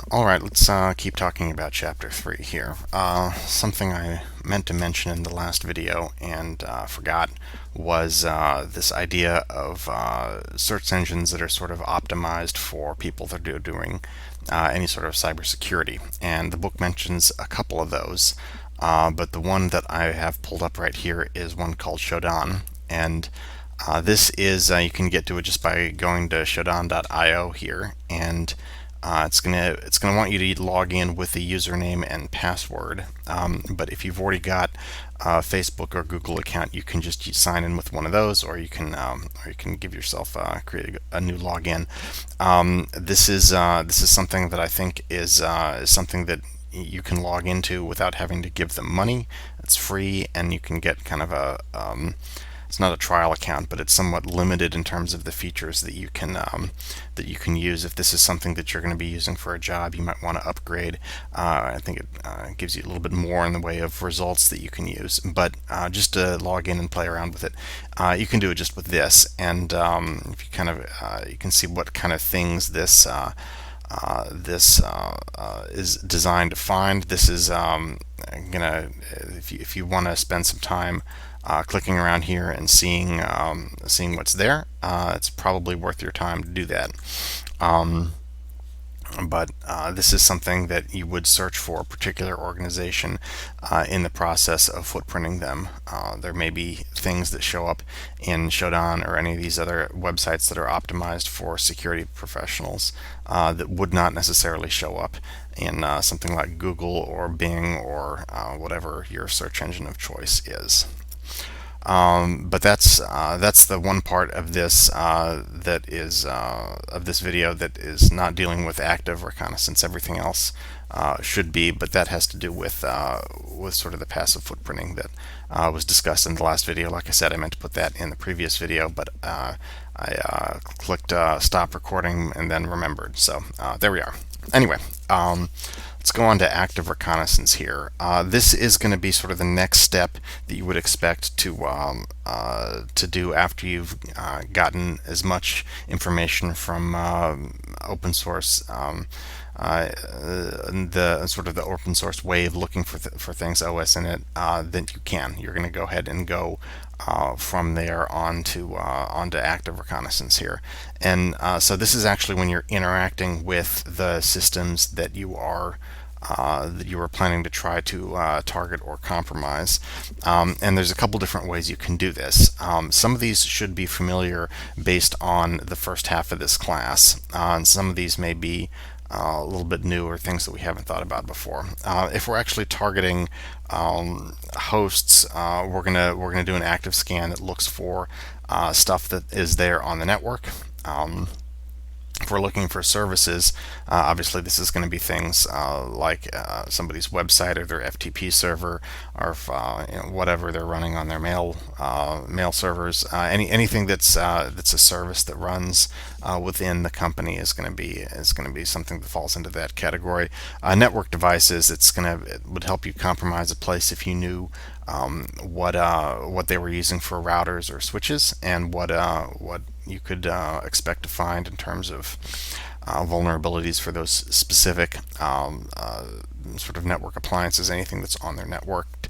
Alright, let's keep talking about Chapter 3 here. Something I meant to mention in the last video and forgot was this idea of search engines that are sort of optimized for people that are doing any sort of cybersecurity. And the book mentions a couple of those, but the one that I have pulled up right here is one called Shodan. And this is, you can get to it just by going to shodan.io here, and it's gonna want you to log in with the username and password. But if you've already got a Facebook or Google account, you can just sign in with one of those, or you can give yourself create a new login. This is something that I think is something that you can log into without having to give them money. It's free, and you can get kind of a it's not a trial account, but it's somewhat limited in terms of the features that you can use. If this is something that you're going to be using for a job, you might want to upgrade. I think it gives you a little bit more in the way of results that you can use. But just to log in and play around with it, you can do it just with this, and if you kind of you can see what kind of things this is designed to find. This is gonna, if you want to spend some time clicking around here and seeing what's there, it's probably worth your time to do that. But this is something that you would search for a particular organization in the process of footprinting them. There may be things that show up in Shodan or any of these other websites that are optimized for security professionals that would not necessarily show up in something like Google or Bing or whatever your search engine of choice is. But that's the one part of this that is of this video that is not dealing with active reconnaissance. Everything else should be, but that has to do with sort of the passive footprinting that was discussed in the last video. Like I said, I meant to put that in the previous video, but I clicked stop recording and then remembered. So there we are. Anyway. Let's go on to active reconnaissance here. This is going to be sort of the next step that you would expect to do after you've gotten as much information from open source, the sort of the open source way of looking for things, OS in it, that you can. You're going to go ahead and go from there onto active reconnaissance here. And so this is actually when you're interacting with the systems that you are planning to try to target or compromise. And there's a couple different ways you can do this. Some of these should be familiar based on the first half of this class, and some of these may be a little bit new or things that we haven't thought about before. If we're actually targeting hosts, we're gonna do an active scan that looks for stuff that is there on the network. If we're looking for services, obviously this is going to be things like somebody's website or their FTP server, or whatever they're running on their mail servers. Anything that's a service that runs within the company is going to be something that falls into that category. Network devices, it would help you compromise a place if you knew what they were using for routers or switches, and what you could expect to find in terms of vulnerabilities for those specific sort of network appliances, anything that's on their network,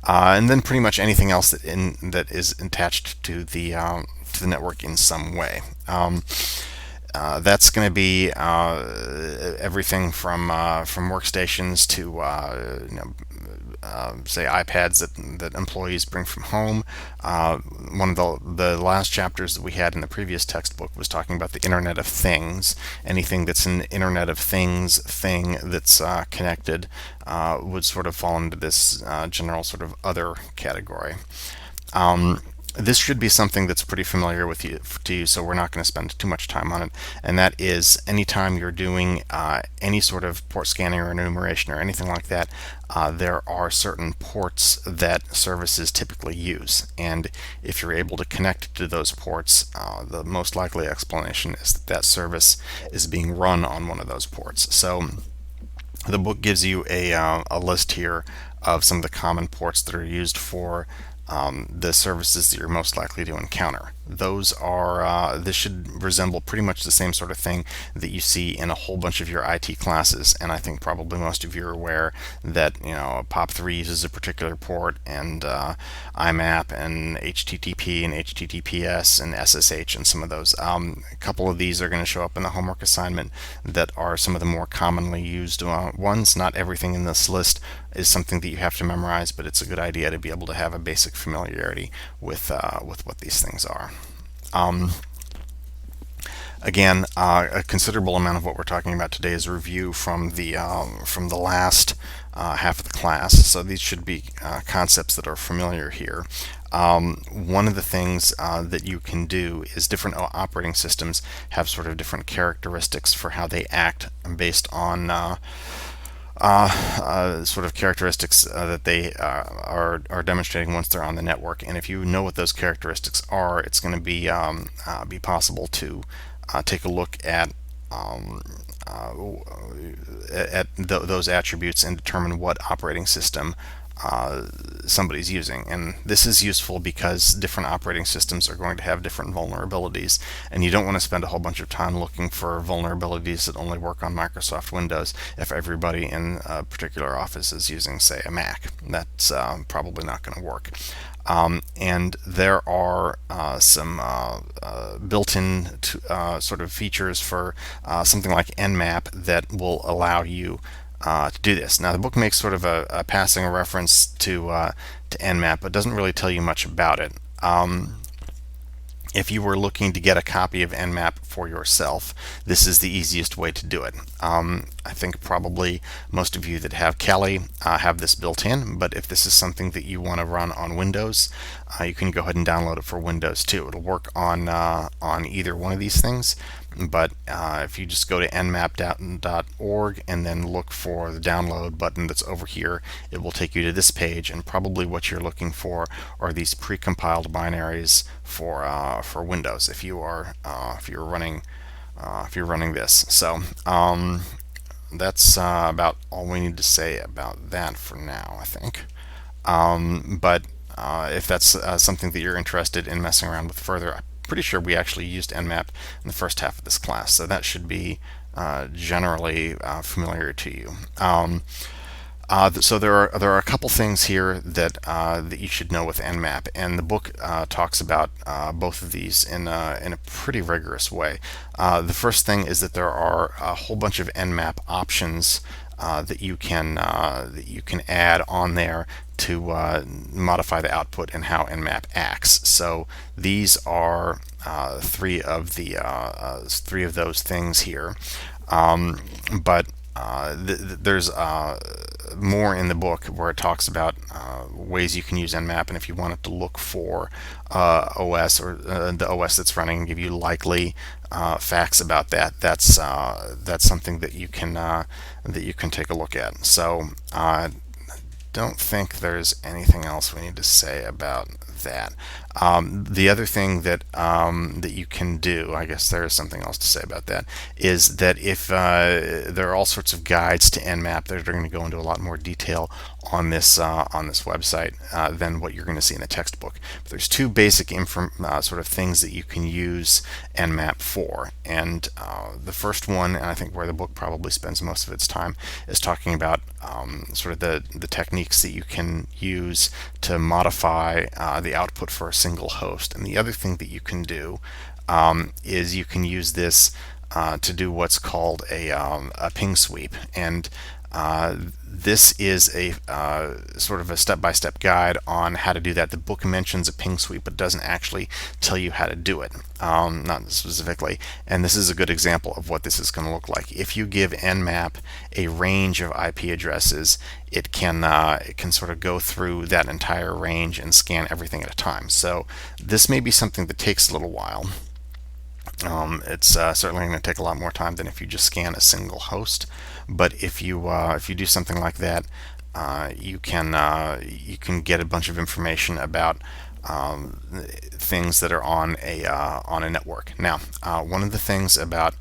and then pretty much anything else that is attached to the network in some way. That's going to be everything from workstations to say iPads that employees bring from home. One of the last chapters that we had in the previous textbook was talking about the Internet of Things. Anything that's an Internet of Things thing that's connected would sort of fall into this general sort of other category. This should be something that's pretty familiar to you, so we're not going to spend too much time on it. And that is, anytime you're doing any sort of port scanning or enumeration or anything like that, there are certain ports that services typically use. And if you're able to connect to those ports, the most likely explanation is that service is being run on one of those ports. So the book gives you a list here of some of the common ports that are used for the services that you're most likely to encounter. Those are this should resemble pretty much the same sort of thing that you see in a whole bunch of your IT classes, and I think probably most of you are aware that POP3 uses a particular port, and IMAP and HTTP and HTTPS and SSH and some of those. A couple of these are going to show up in the homework assignment that are some of the more commonly used ones. Not everything in this list is something that you have to memorize, but it's a good idea to be able to have a basic familiarity with what these things are. Again, a considerable amount of what we're talking about today is a review from the last half of the class, so these should be concepts that are familiar here. One of the things that you can do is different operating systems have sort of different characteristics for how they act based on sort of characteristics that they are demonstrating once they're on the network. And if you know what those characteristics are, it's going to be possible to take a look at those attributes and determine what operating system somebody's using. And this is useful because different operating systems are going to have different vulnerabilities, and you don't want to spend a whole bunch of time looking for vulnerabilities that only work on Microsoft Windows if everybody in a particular office is using, say, a Mac. That's probably not going to work. And there are some built-in sort of features for something like Nmap that will allow you to do this. Now, the book makes sort of a passing reference to Nmap, but doesn't really tell you much about it. If you were looking to get a copy of Nmap for yourself, this is the easiest way to do it. I think probably most of you that have Kali have this built in, but if this is something that you want to run on Windows, you can go ahead and download it for Windows too. It'll work on either one of these things, but if you just go to nmap.org and then look for the download button that's over here, it will take you to this page, and probably what you're looking for are these pre-compiled binaries for Windows if you're running this. So that's about all we need to say about that for now, I think. But if that's something that you're interested in messing around with further, I'm pretty sure we actually used Nmap in the first half of this class, so that should be generally familiar to you. So there are a couple things here that you should know with Nmap, and the book talks about both of these in a pretty rigorous way. The first thing is that there are a whole bunch of Nmap options that you can add on there to modify the output and how Nmap acts. So these are three of those things here, but there's more in the book where it talks about ways you can use Nmap, and if you wanted to look for OS or the OS that's running and give you likely facts about that, that's something that you can take a look at. So I don't think there's anything else we need to say about that. The other thing that you can do, I guess there is something else to say about that, is that if there are all sorts of guides to Nmap that are going to go into a lot more detail on this website than what you're going to see in the textbook. But there's two basic sort of things that you can use Nmap for, and the first one, and I think where the book probably spends most of its time, is talking about sort of the techniques that you can use to modify the output for a single host. And the other thing that you can do is you can use this to do what's called a ping sweep, and this is a sort of a step-by-step guide on how to do that. The book mentions a ping sweep, but doesn't actually tell you how to do it, not specifically. And this is a good example of what this is going to look like. If you give Nmap a range of IP addresses, it can sort of go through that entire range and scan everything at a time. So this may be something that takes a little while. It's certainly going to take a lot more time than if you just scan a single host. But if you do something like that, you can get a bunch of information about things that are on a network. Now, one of the things about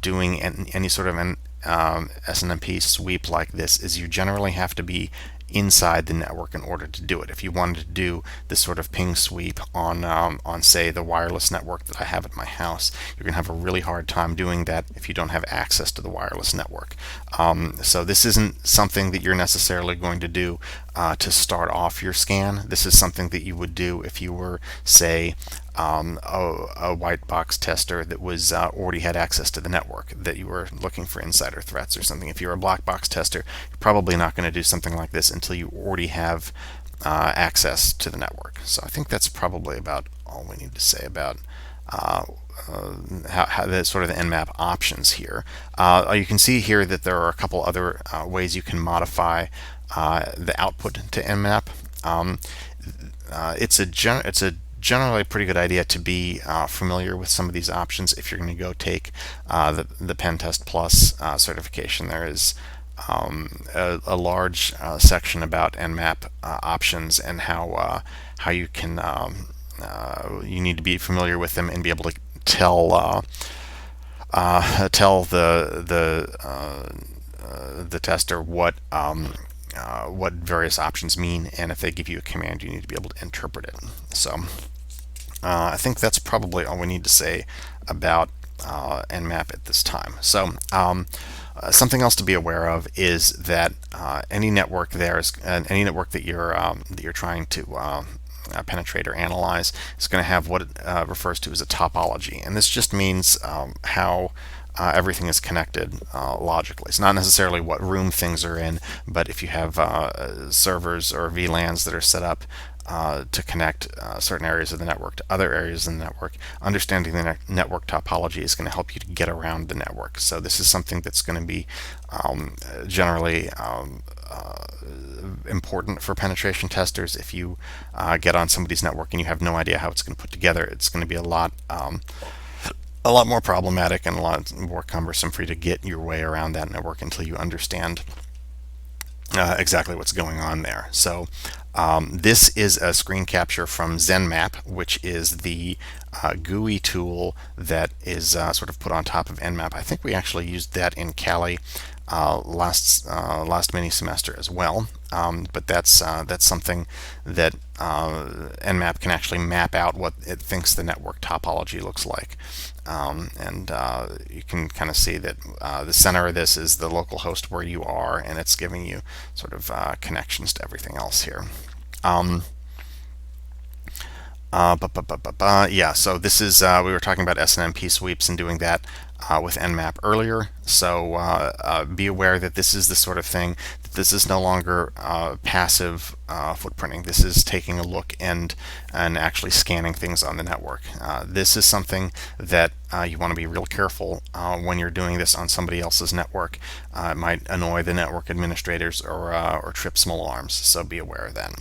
doing any sort of an SNMP sweep like this is you generally have to be inside the network in order to do it. If you wanted to do this sort of ping sweep on say the wireless network that I have at my house, you're going to have a really hard time doing that if you don't have access to the wireless network. So this isn't something that you're necessarily going to do to start off your scan. This is something that you would do if you were, say, a white box tester that was already had access to the network, that you were looking for insider threats or something. If you're a black box tester, you're probably not going to do something like this until you already have access to the network. So I think that's probably about all we need to say about how the sort of the Nmap options here. You can see here that there are a couple other ways you can modify the output to Nmap. It's a generally a pretty good idea to be familiar with some of these options if you're going to go take the Pen Test Plus certification. There is a large section about Nmap options and how you can you need to be familiar with them and be able to tell the tester what various options mean, and if they give you a command, you need to be able to interpret it. So I think that's probably all we need to say about Nmap at this time. So something else to be aware of is that any network any network that you're trying to penetrate or analyze is going to have what it refers to as a topology, and this just means how everything is connected logically. It's not necessarily what room things are in, but if you have servers or VLANs that are set up to connect certain areas of the network to other areas of the network, understanding the network topology is going to help you to get around the network. So this is something that's going to be generally important for penetration testers. If you get on somebody's network and you have no idea how it's going to put together, it's going to be a lot more problematic and a lot more cumbersome for you to get your way around that network until you understand exactly what's going on there. So this is a screen capture from Nmap, which is the GUI tool that is sort of put on top of Nmap. I think we actually used that in Cali last mini semester as well. But that's something that Nmap can actually map out what it thinks the network topology looks like. And you can kind of see that the center of this is the local host where you are, and it's giving you sort of connections to everything else here. Yeah, so this is we were talking about SNMP sweeps and doing that with Nmap earlier. So be aware that this is the sort of thing that this is no longer passive footprinting. This is taking a look and actually scanning things on the network. This is something that you want to be real careful when you're doing this on somebody else's network. It might annoy the network administrators or trip small alarms. So be aware of that.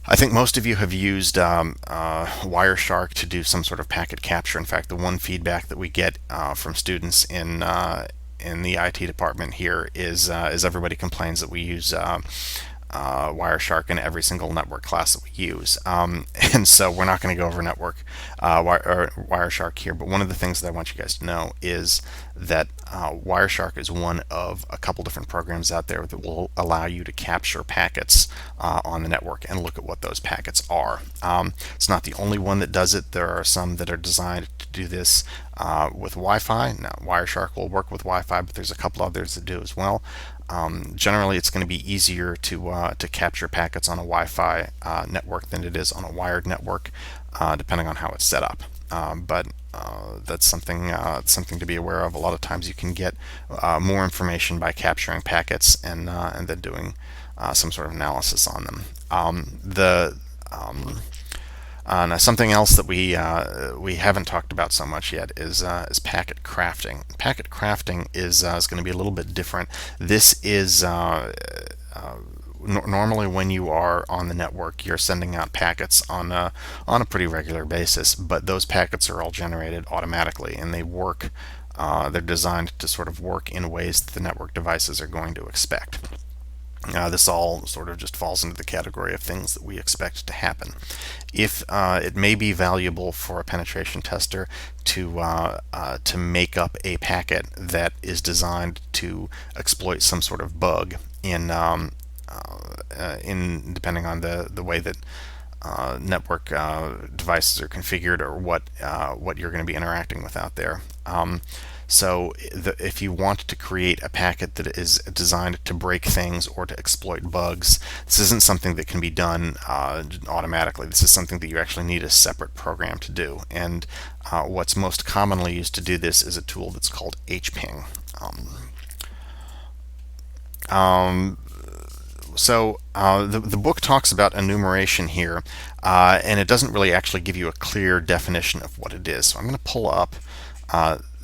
I think most of you have used Wireshark to do some sort of packet capture. In fact, the one feedback that we get from students in the IT department here is everybody complains that we use Wireshark in every single network class that we use. And so we're not going to go over network Wireshark here, but one of the things that I want you guys to know is that Wireshark is one of a couple different programs out there that will allow you to capture packets on the network and look at what those packets are. It's not the only one that does it. There are some that are designed to do this with Wi-Fi. Now, Wireshark will work with Wi-Fi, but there's a couple others that do as well. Generally, it's going to be easier to capture packets on a Wi-Fi network than it is on a wired network, depending on how it's set up. But that's something to be aware of. A lot of times, you can get more information by capturing packets and then doing some sort of analysis on them. Now, something else that we haven't talked about so much yet is packet crafting. Packet crafting is going to be a little bit different. This is normally when you are on the network, you're sending out packets on a pretty regular basis, but those packets are all generated automatically, and they work. They're designed to sort of work in ways that the network devices are going to expect. This all sort of just falls into the category of things that we expect to happen. If it may be valuable for a penetration tester to make up a packet that is designed to exploit some sort of bug in depending on the way that network devices are configured, or what you're going to be interacting with out there. If you want to create a packet that is designed to break things or to exploit bugs, this isn't something that can be done automatically. This is something that you actually need a separate program to do. And what's most commonly used to do this is a tool that's called hping. The book talks about enumeration here, and it doesn't really actually give you a clear definition of what it is. So I'm going to pull up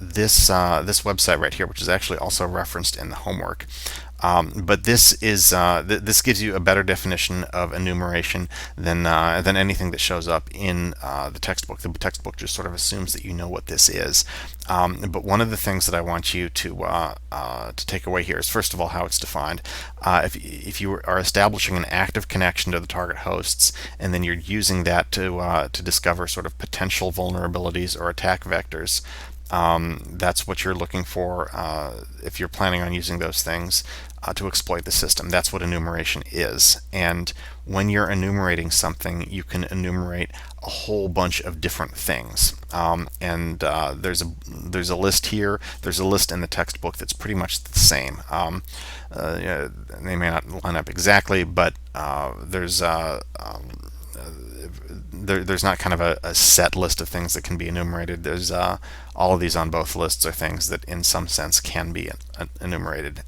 this website right here, which is actually also referenced in the homework. But this gives you a better definition of enumeration than anything that shows up in the textbook. The textbook just sort of assumes that you know what this is. But one of the things that I want you to take away here is, first of all, how it's defined. If you are establishing an active connection to the target hosts, and then you're using that to discover sort of potential vulnerabilities or attack vectors, that's what you're looking for if you're planning on using those things to exploit the system. That's what enumeration is. And when you're enumerating something, you can enumerate a whole bunch of different things. There's a list here. There's a list in the textbook that's pretty much the same. They may not line up exactly, but there's not kind of a set list of things that can be enumerated. There's all of these on both lists are things that in some sense can be enumerated.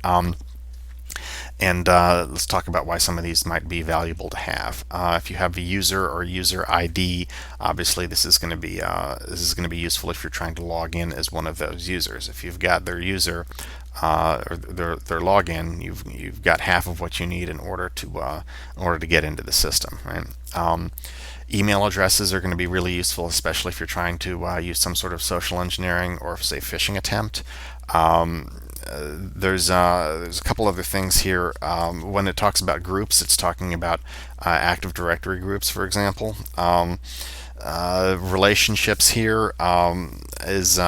Let's talk about why some of these might be valuable to have. If you have a user or user ID, obviously this is going to be useful if you're trying to log in as one of those users. If you've got their user or their login, you've got half of what you need in order to get into the system, right? Email addresses are going to be really useful, especially if you're trying to use some sort of social engineering or, say, phishing attempt. There's a couple other things here. When it talks about groups, it's talking about Active Directory groups, for example. Relationships here is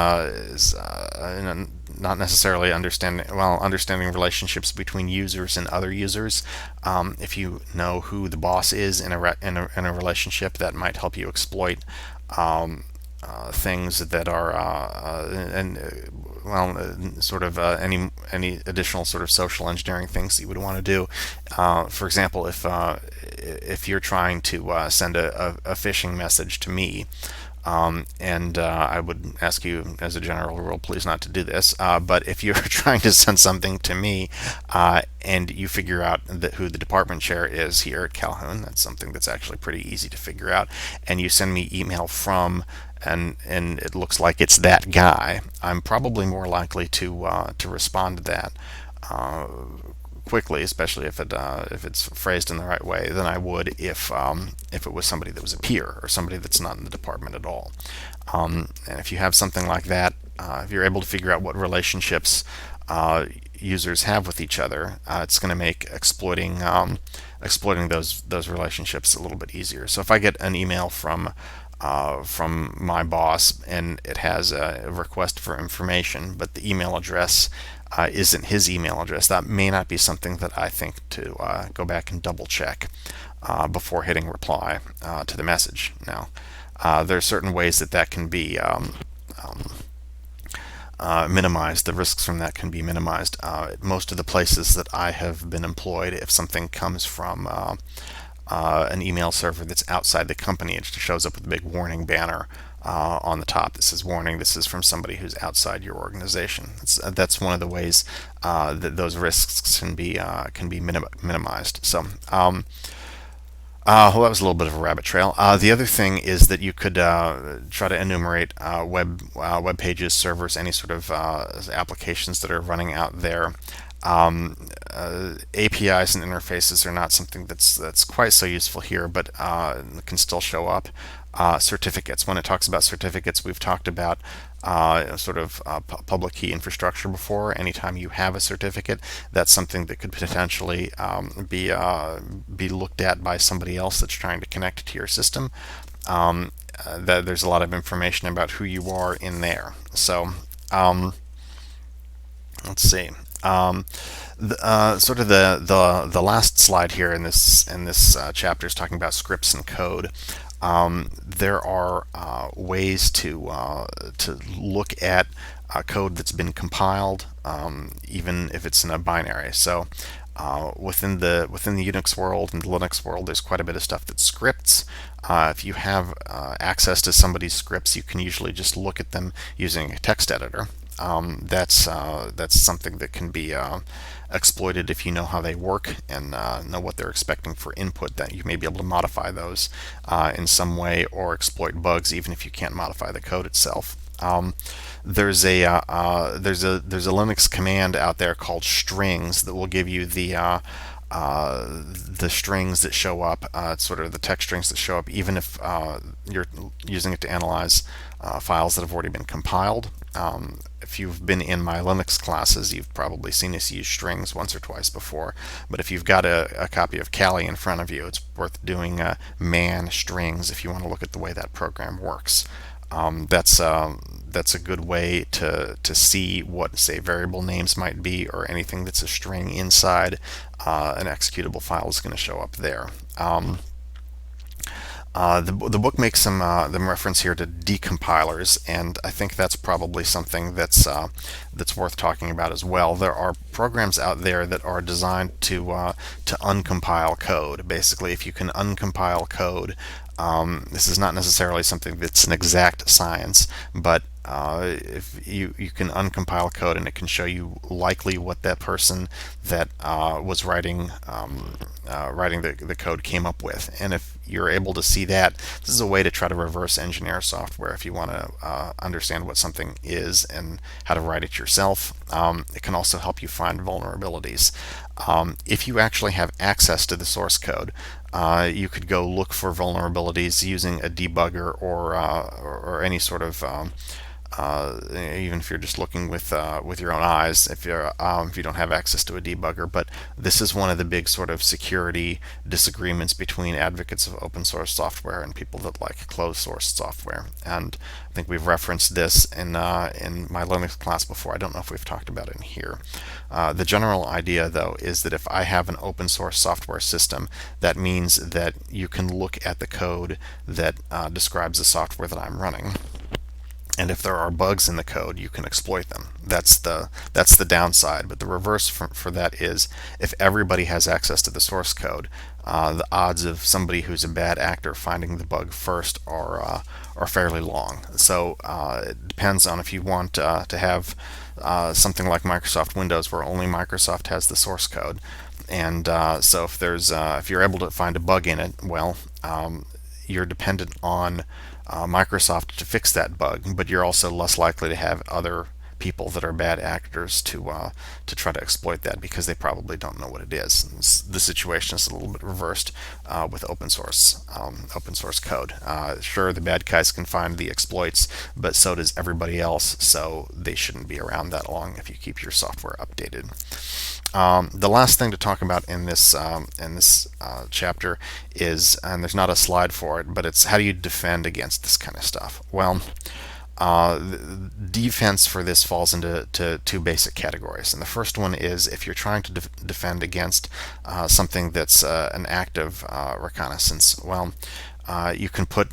not necessarily understanding relationships between users and other users. If you know who the boss is in a relationship, that might help you exploit things that are any additional sort of social engineering things that you would want to do. For example, if you're trying to send a phishing message to me, and I would ask you, as a general rule, please not to do this. But if you're trying to send something to me, and you figure out who the department chair is here at Calhoun, that's something that's actually pretty easy to figure out, and you send me email from, and it looks like it's that guy, I'm probably more likely to respond to that quickly, especially if it's phrased in the right way, than I would if it was somebody that was a peer or somebody that's not in the department at all. And if you have something like that, if you're able to figure out what relationships users have with each other, it's going to make exploiting those relationships a little bit easier. So if I get an email from my boss and it has a request for information, but the email address isn't his email address, that may not be something that I think to go back and double check before hitting reply to the message. Now, there are certain ways that can be minimized. The risks from that can be minimized. Most of the places that I have been employed, if something comes from an email server that's outside the company, it shows up with a big warning banner on the top that says, "Warning, this is from somebody who's outside your organization." That's one of the ways that those risks can be minimized. So, well, that was a little bit of a rabbit trail. The other thing is that you could try to enumerate web pages, servers, any sort of applications that are running out there. APIs and interfaces are not something that's quite so useful here, but can still show up. certificates. When it talks about certificates, we've talked about public key infrastructure before. Anytime you have a certificate, that's something that could potentially be looked at by somebody else that's trying to connect to your system. That there's a lot of information about who you are in there. So let's see. The last slide here in this chapter is talking about scripts and code. There are ways to look at code that's been compiled, even if it's in a binary. So within the Unix world and the Linux world, there's quite a bit of stuff that's scripts. If you have access to somebody's scripts, you can usually just look at them using a text editor. That's something that can be exploited if you know how they work and know what they're expecting for input. That you may be able to modify those in some way or exploit bugs, even if you can't modify the code itself. There's a Linux command out there called strings that will give you the strings that show up, sort of the text strings that show up, even if you're using it to analyze files that have already been compiled. If you've been in my Linux classes, you've probably seen us use strings once or twice before. But if you've got a copy of Kali in front of you, it's worth doing man strings if you want to look at the way that program works. That's a good way to see what, say, variable names might be, or anything that's a string inside an executable file is going to show up there. The book makes some reference here to decompilers, and I think that's probably something that's worth talking about as well. There are programs out there that are designed to uncompile code. Basically, if you can uncompile code, this is not necessarily something that's an exact science, but if you can uncompile code and it can show you likely what that person that was writing the code came up with. And if you're able to see that, this is a way to try to reverse engineer software if you want to understand what something is and how to write it yourself. It can also help you find vulnerabilities. If you actually have access to the source code, you could go look for vulnerabilities using a debugger or any sort of even if you're just looking with your own eyes, if you don't have access to a debugger. But this is one of the big sort of security disagreements between advocates of open source software and people that like closed source software. And I think we've referenced this in my Linux class before. I don't know if we've talked about it in here. The general idea, though, is that if I have an open source software system, that means that you can look at the code that describes the software that I'm running. And if there are bugs in the code, you can exploit them. That's the downside. But the reverse for that is, if everybody has access to the source code, the odds of somebody who's a bad actor finding the bug first are fairly long. So it depends on if you want to have something like Microsoft Windows, where only Microsoft has the source code. And so if you're able to find a bug in it, well, you're dependent on Microsoft to fix that bug, but you're also less likely to have other people that are bad actors to try to exploit that, because they probably don't know what it is. The situation is a little bit reversed with open source code. Sure, the bad guys can find the exploits, but so does everybody else. So they shouldn't be around that long if you keep your software updated. The last thing to talk about in this chapter is, and there's not a slide for it, but it's how do you defend against this kind of stuff. Well, defense for this falls into two basic categories. And the first one is if you're trying to defend against something that's an active reconnaissance. Well, you can put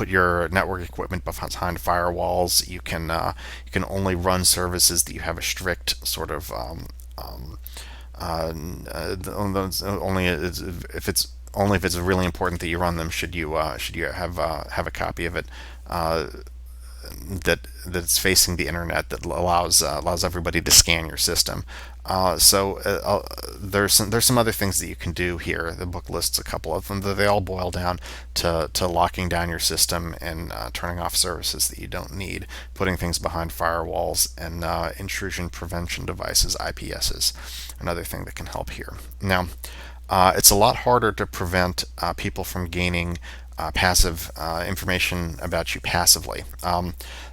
your network equipment behind firewalls. You can only run services that you have a strict sort of only if it's really important that you run them. Should you have a copy of it that's facing the internet, that allows everybody to scan your system. There's some other things that you can do here. The book lists a couple of them. They all boil down to locking down your system and turning off services that you don't need, putting things behind firewalls, and intrusion prevention devices, IPSs, another thing that can help here. Now, it's a lot harder to prevent people from gaining passive information about you passively.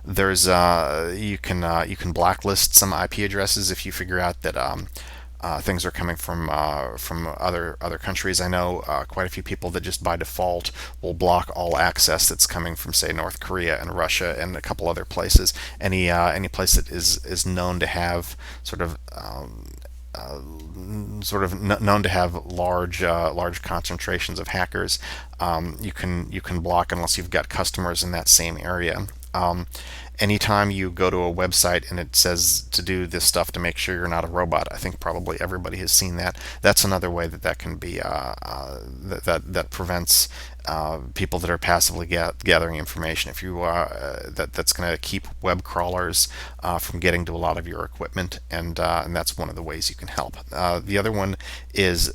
There's you can blacklist some IP addresses if you figure out that things are coming from other countries. I know quite a few people that just by default will block all access that's coming from, say, North Korea and Russia and a couple other places. Any place that is known to have known to have large concentrations of hackers, you can block unless you've got customers in that same area. Anytime you go to a website and it says to do this stuff to make sure you're not a robot, I think probably everybody has seen that. That's another way that can be that prevents people that are passively gathering information. If you that's going to keep web crawlers from getting to a lot of your equipment, and that's one of the ways you can help. The other one is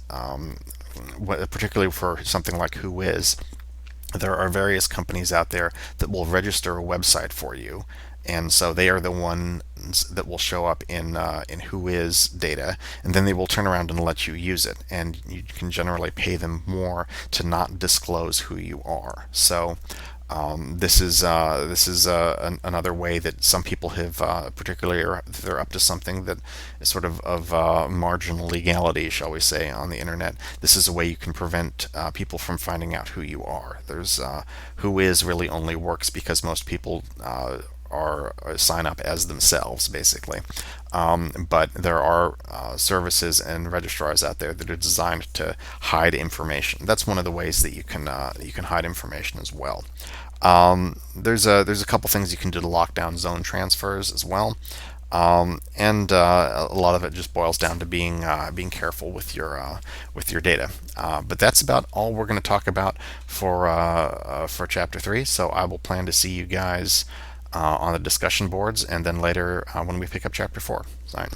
particularly for something like Whois. There are various companies out there that will register a website for you, and so they are the ones that will show up in Whois data, and then they will turn around and let you use it, and you can generally pay them more to not disclose who you are. So this is another way that some people have, particularly if they're up to something that is sort of marginal legality, shall we say, on the internet. This is a way you can prevent people from finding out who you are. There's Whois really only works because most people are sign up as themselves, basically. But there are services and registrars out there that are designed to hide information. That's one of the ways that you can hide information as well. There's a couple things you can do to lock down zone transfers as well. And a lot of it just boils down to being careful with your data. But that's about all we're going to talk about for Chapter 3. So I will plan to see you guys on the discussion boards, and then later when we pick up Chapter 4. All right.